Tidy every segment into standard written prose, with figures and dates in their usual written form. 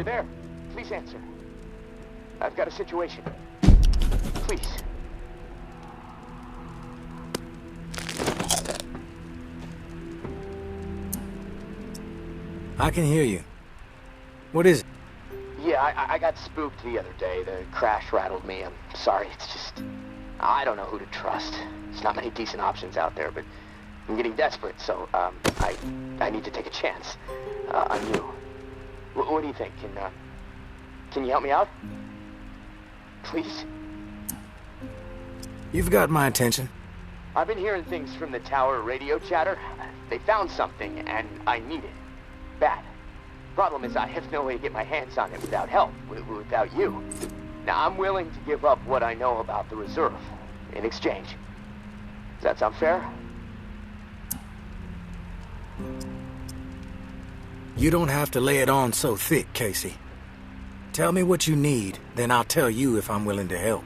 there? Please answer. I've got a situation. Please. I can hear you. What is it? Yeah, I got spooked the other day. The crash rattled me. I'm sorry, it's just... I don't know who to trust. There's not many decent options out there, but I'm getting desperate, so, I need to take a chance. On you. What do you think? Can you help me out? Please? You've got my attention. I've been hearing things from the tower radio chatter. They found something, and I need it. Bad. Problem is, I have no way to get my hands on it without help, without you. Now, I'm willing to give up what I know about the reserve in exchange. Does that sound fair? You don't have to lay it on so thick, Casey. Tell me what you need, then I'll tell you if I'm willing to help.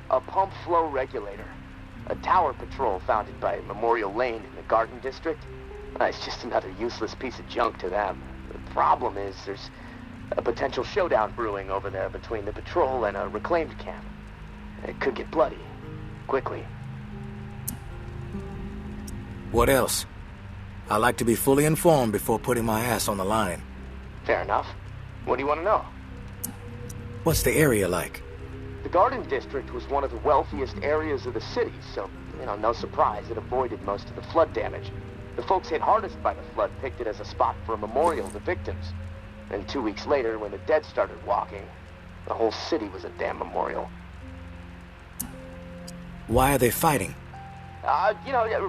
A pump flow regulator. A tower patrol founded by Memorial Lane in the Garden District. It's just another useless piece of junk to them. The problem is there's a potential showdown brewing over there between the patrol and a reclaimed camp. It could get bloody. Quickly. What else? I like to be fully informed before putting my ass on the line. Fair enough. What do you want to know? What's the area like? The Garden District was one of the wealthiest areas of the city, so, no surprise it avoided most of the flood damage. The folks hit hardest by the flood picked it as a spot for a memorial to victims. And 2 weeks later, when the dead started walking, the whole city was a damn memorial. Why are they fighting?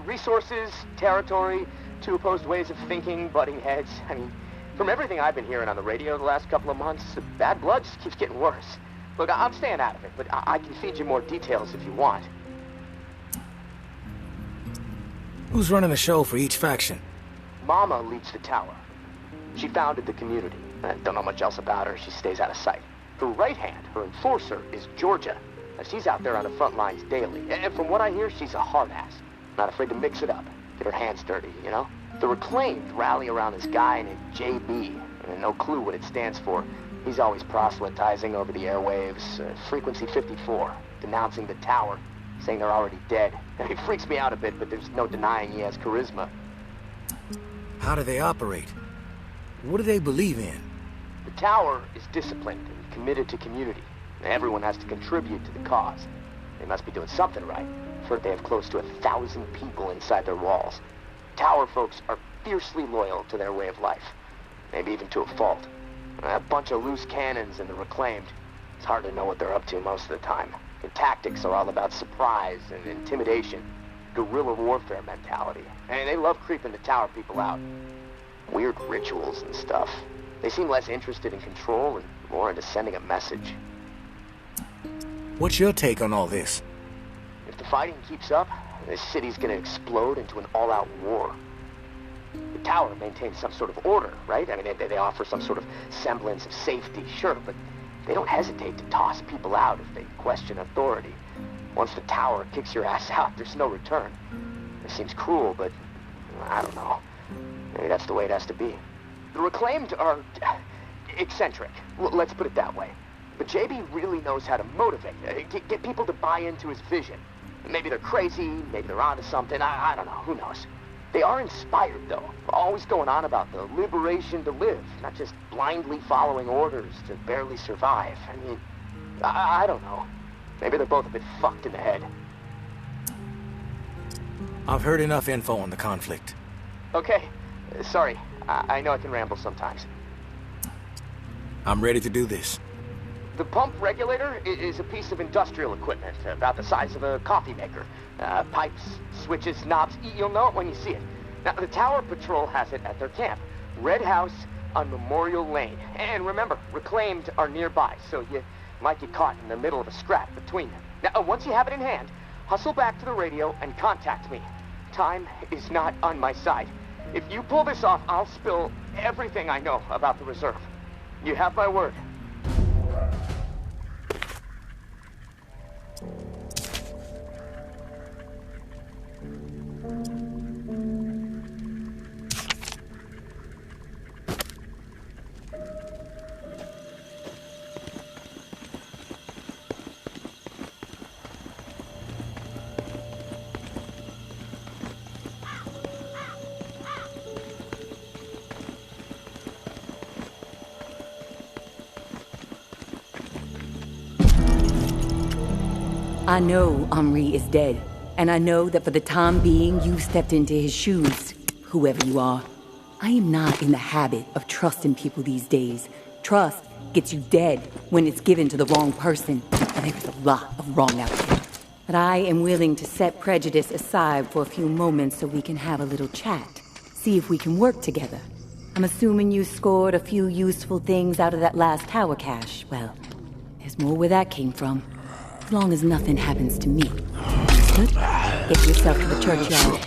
Resources, territory, two opposed ways of thinking, butting heads. I mean, from everything I've been hearing on the radio the last couple of months, the bad blood just keeps getting worse. Look, I'm staying out of it, but I can feed you more details if you want. Who's running the show for each faction? Mama leads the tower. She founded the community. I don't know much else about her. She stays out of sight. Her right hand, her enforcer, is Georgia. She's out there on the front lines daily. And from what I hear, she's a hard ass. Not afraid to mix it up. Get her hands dirty, The Reclaimed rally around this guy named JB. And no clue what it stands for. He's always proselytizing over the airwaves. Frequency 54. Denouncing the tower. Saying they're already dead. It freaks me out a bit, but there's no denying he has charisma. How do they operate? What do they believe in? The tower is disciplined and committed to community. Everyone has to contribute to the cause. They must be doing something right. I've heard they have close to 1,000 people inside their walls. Tower folks are fiercely loyal to their way of life. Maybe even to a fault. A bunch of loose cannons in the Reclaimed. It's hard to know what they're up to most of the time. Their tactics are all about surprise and intimidation. Guerrilla warfare mentality. And they love creeping the tower people out. Weird rituals and stuff. They seem less interested in control and more into sending a message. What's your take on all this? If the fighting keeps up, this city's gonna explode into an all-out war. The tower maintains some sort of order, right? I mean, they offer some sort of semblance of safety, sure, but they don't hesitate to toss people out if they question authority. Once the tower kicks your ass out, there's no return. It seems cruel, but I don't know. Maybe that's the way it has to be. The Reclaimed are eccentric, let's put it that way. But JB really knows how to motivate, get people to buy into his vision. Maybe they're crazy, maybe they're onto something, I don't know, who knows. They are inspired, though, always going on about the liberation to live, not just blindly following orders to barely survive. I mean, I don't know. Maybe they're both a bit fucked in the head. I've heard enough info on the conflict. Okay, sorry. I know I can ramble sometimes. I'm ready to do this. The pump regulator is a piece of industrial equipment about the size of a coffee maker. Pipes, switches, knobs, you'll know it when you see it. Now, the Tower Patrol has it at their camp. Red House on Memorial Lane. And remember, Reclaimed are nearby, so you might get caught in the middle of a scrap between them. Now, once you have it in hand, hustle back to the radio and contact me. Time is not on my side. If you pull this off, I'll spill everything I know about the reserve. You have my word. I know Henri is dead, and I know that for the time being, you've stepped into his shoes, whoever you are. I am not in the habit of trusting people these days. Trust gets you dead when it's given to the wrong person, and there's a lot of wrong out there. But I am willing to set prejudice aside for a few moments so we can have a little chat. See if we can work together. I'm assuming you scored a few useful things out of that last tower cache. Well, there's more where that came from. As long as nothing happens to me. Good? Get yourself to the churchyard.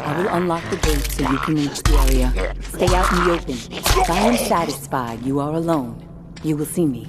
I will unlock the gate so you can reach the area. Stay out in the open. If I am satisfied you are alone, you will see me.